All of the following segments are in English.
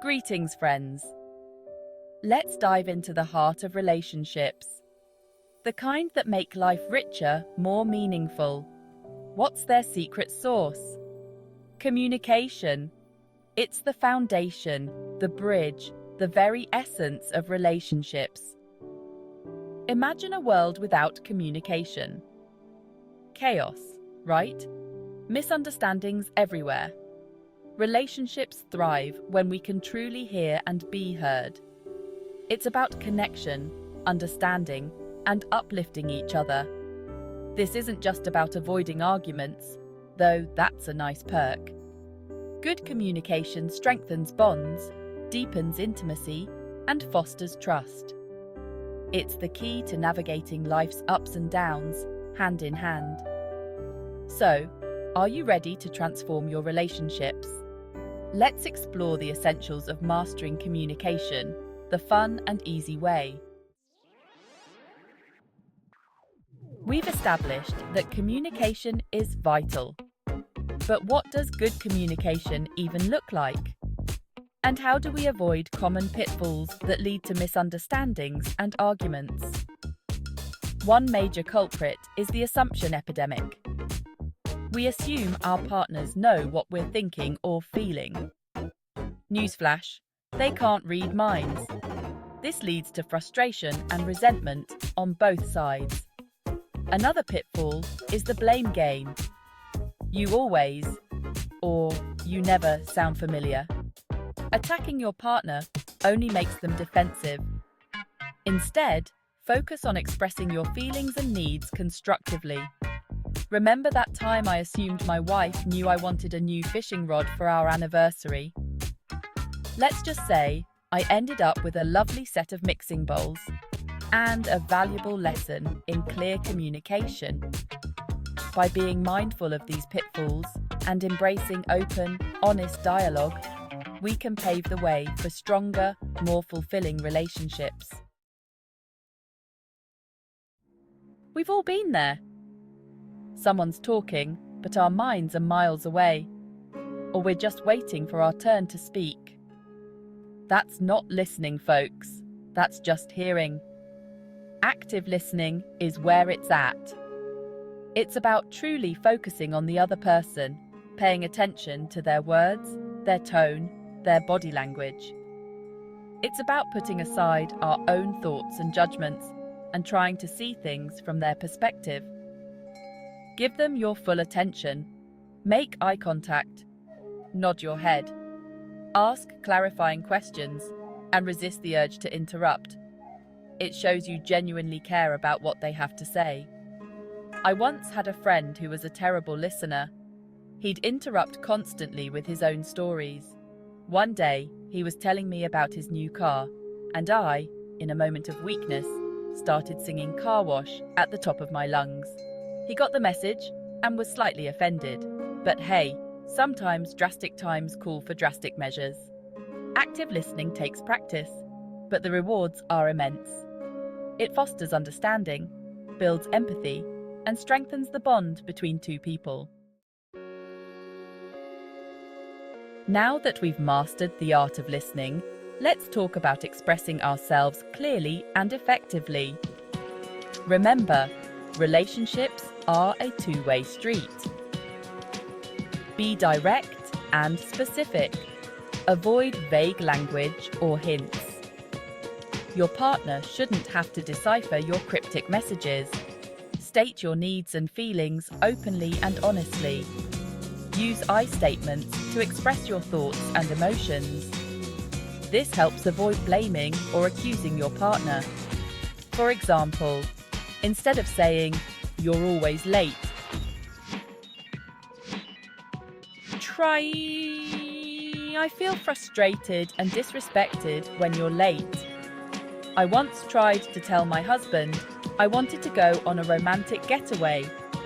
Greetings, friends. Let's dive into the heart of relationships. The kind that make life richer, more meaningful. What's their secret sauce? Communication. It's the foundation, the bridge, the very essence of relationships. Imagine a world without communication. Chaos, right? Misunderstandings everywhere. Relationships thrive when we can truly hear and be heard. It's about connection, understanding, and uplifting each other. This isn't just about avoiding arguments, though that's a nice perk. Good communication strengthens bonds, deepens intimacy, and fosters trust. It's the key to navigating life's ups and downs, hand in hand. So, are you ready to transform your relationships? Let's explore the essentials of mastering communication, the fun and easy way. We've established that communication is vital. But what does good communication even look like? And how do we avoid common pitfalls that lead to misunderstandings and arguments? One major culprit is the assumption epidemic. We assume our partners know what we're thinking or feeling. Newsflash, they can't read minds. This leads to frustration and resentment on both sides. Another pitfall is the blame game. You always, or you never sound familiar. Attacking your partner only makes them defensive. Instead, focus on expressing your feelings and needs constructively. Remember that time I assumed my wife knew I wanted a new fishing rod for our anniversary? Let's just say I ended up with a lovely set of mixing bowls and a valuable lesson in clear communication. By being mindful of these pitfalls and embracing open, honest dialogue, we can pave the way for stronger, more fulfilling relationships. We've all been there. Someone's talking, but our minds are miles away. Or we're just waiting for our turn to speak. That's not listening, folks. That's just hearing. Active listening is where it's at. It's about truly focusing on the other person, paying attention to their words, their tone, their body language. It's about putting aside our own thoughts and judgments and trying to see things from their perspective. Give them your full attention. Make eye contact. Nod your head. Ask clarifying questions and resist the urge to interrupt. It shows you genuinely care about what they have to say. I once had a friend who was a terrible listener. He'd interrupt constantly with his own stories. One day, he was telling me about his new car, and I, in a moment of weakness, started singing Car Wash at the top of my lungs. He got the message and was slightly offended. But hey, sometimes drastic times call for drastic measures. Active listening takes practice, but the rewards are immense. It fosters understanding, builds empathy, and strengthens the bond between two people. Now that we've mastered the art of listening, let's talk about expressing ourselves clearly and effectively. Remember, relationships are a two-way street. Be direct and specific. Avoid vague language or hints. Your partner shouldn't have to decipher your cryptic messages. State your needs and feelings openly and honestly. Use I statements to express your thoughts and emotions. This helps avoid blaming or accusing your partner. For example, instead of saying, "You're always late," try, "I feel frustrated and disrespected when you're late." I once tried to tell my husband I wanted to go on a romantic getaway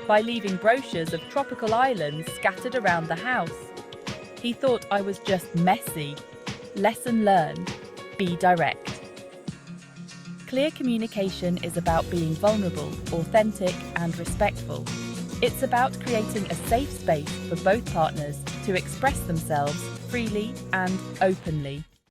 by leaving brochures of tropical islands scattered around the house. He thought I was just messy. Lesson learned: be direct. Clear communication is about being vulnerable, authentic, and respectful. It's about creating a safe space for both partners to express themselves freely and openly.